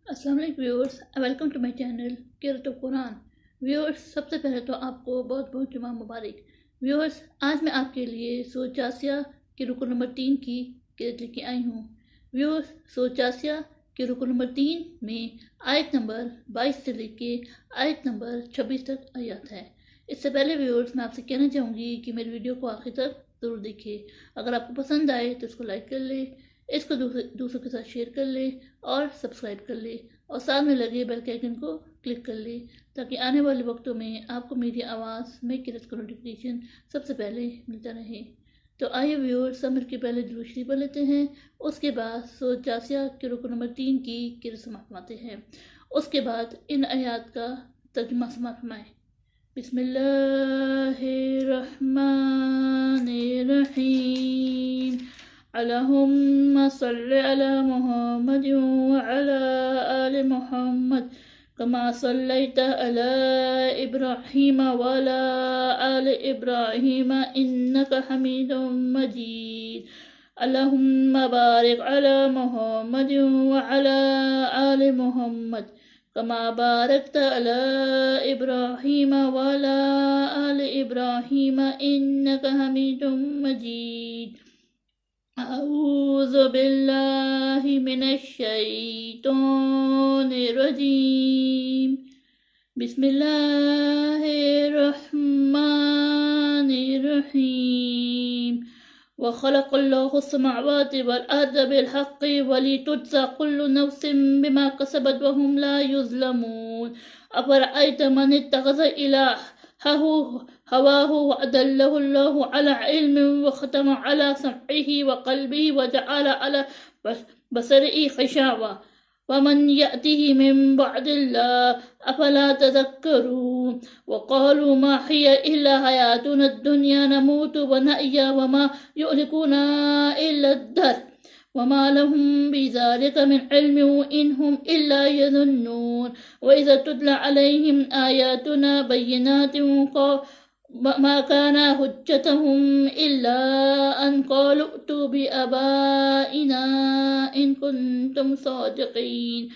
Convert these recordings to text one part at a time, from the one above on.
अस्सलाम वालेकुम viewers, welcome to my channel क़िराअत कुरान। व्यूअर्स, सबसे पहले तो आपको बहुत बहुत जुमा मुबारक। व्यूअर्स, आज मैं आपके लिए सूरह जासिया के रुकन नंबर 3 की क़िराअत लेके आई हूँ। व्यूअर्स, सूरह जासिया के रुकन नंबर 3 में आयत नंबर 22 से लेके आयत नंबर 26 तक आयत है। इससे पहले व्यूअर्स, मैं आपसे कहना चाहूँगी कि मेरी वीडियो को आखिर तक ज़रूर देखिए। अगर आपको पसंद आए तो इसको लाइक कर ले, इसको दूसरों के साथ शेयर कर ले और सब्सक्राइब कर ले और साथ में लगे बेल के आइकन को क्लिक कर ले, ताकि आने वाले वक्तों में आपको मेरी आवाज़ में क़िराअत का नोटिफिकेशन सबसे पहले मिलता रहे। तो आइए व्यूअर्स, सब मिलकर पहले दुरूद शरीफ पढ़ लेते हैं। उसके बाद सूरह जासिया के रुकन नंबर 3 की क़िराअत समाअत फरमाते हैं। उसके बाद इन आयात का तर्जुमा समाअत फरमाएं। बिस्मिल्लाहिर्रहमानिर्रहीम। अल्लाहुम्मा सल्लि अला मुहम्मद व अला आलि मुहम्मद कमा सल्लैता अला इब्राहीम व अला आलि इब्राहीम इन्नका हमीदुम मजीद। अल्लाहुम्मा बारिक अला मुहम्मद व अला आलि मुहम्मद कमा बारकता अला इब्राहीम व अला आलि इब्राहीम इन्नका हमीदुम मजीद। अऊज़ु बिल्लाहि मिनश शैतानिर रजीम। बिस्मिल्लाहिर्रहमानिर रहीम। व खलक़ल्लाहु अस्समावाति वल अर्ज़ बिल हक़्क़ि वलितुज्ज़ा कुल्लु नफ्सिन बिमा कसबत व हुम ला युज़्लमून। अफ़रअय्ता मन इत्तख़ज़ इलाहहु हवाहु व अदल्लहु अल्लाहु अला इल्मिन व ख़तम अला समइही व क़ल्बिही व जअल अला बसरिही ग़िशावा व मन यअतिही मिन बअदिल्लाह अफ़ला तज़क्करून। व क़ालू मा हिय इल्ला हयातुना दुन्या नमूतु व नहया व मा युहलिकुना इल्ला अद-दहर व मा लहुम बिज़ालिका मिन इल्मिन इन हुम इल्ला यज़ुन्नून। व इज़ा तुतला अलैहिम आयातुना बय्यिनातिन मा काना हुज्जतहुम इल्ला अन क़ालू अतू बिआबाइना इन कुन्तुम सादिक़ीन।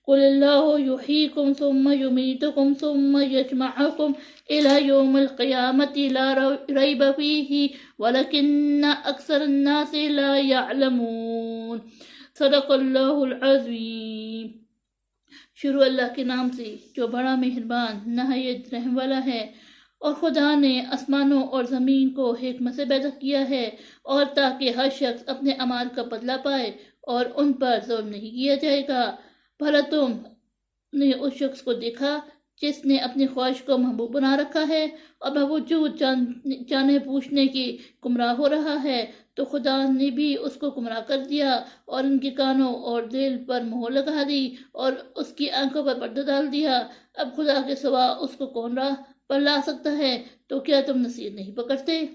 क़ुलिल्लाहु युहयीकुम सुम्मा युमीतुकुम सुम्मा यजमअकुम इला यौमिल क़ियामति ला रैब फ़ीहि वलकिन्ना अक्सरन्नासि ला यअलमून। सदक़ल्लाहुल अज़ीम। शुरू अल्लाह के नाम से जो बड़ा मेहरबान नहायत रहम वाला है। और खुदा ने आसमानों और ज़मीन को हिकमत से पैदा किया है, और ताकि हर शख्स अपने अमाल का बदला पाए और उन पर जुल्म नहीं किया जाएगा। भला तुमने उस शख्स को देखा जिसने अपनी ख्वाहिश को महबूब बना रखा है और बावजूद जाने पूछने की गुमराह हो रहा है, तो खुदा ने भी उसको गुमराह कर दिया और उनके कानों और दिल पर मोहर लगा दी और उसकी आंखों पर पर्दा डाल दिया। अब खुदा के सिवा उसको कौन राह पर ला सकता है? तो क्या तुम नसीहत नहीं पकड़ते?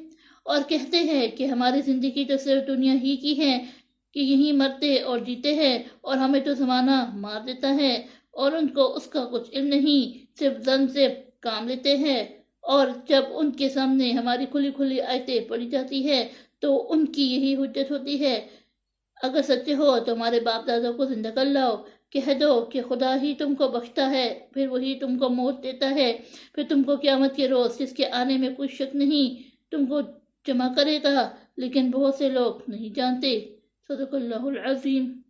और कहते हैं कि हमारी ज़िंदगी तो सिर्फ दुनिया ही की है, कि यहीं मरते और जीते हैं और हमें तो ज़माना मार देता है। और उनको उसका कुछ इल्म नहीं, सिर्फ ज़न से काम लेते हैं। और जब उनके सामने हमारी खुली खुली आयतें पढ़ी जाती है तो उनकी यही हुज्जत होती है, अगर सच्चे हो तो हमारे बाप दादा को जिंदा कर लाओ। कह दो कि खुदा ही तुमको बख्शता है, फिर वही तुमको मौत देता है, फिर तुमको क़यामत के रोज़ जिसके आने में कोई शक नहीं तुमको जमा करेगा। लेकिन बहुत से लोग नहीं जानते। सदक़ल्लाहुल अज़ीम।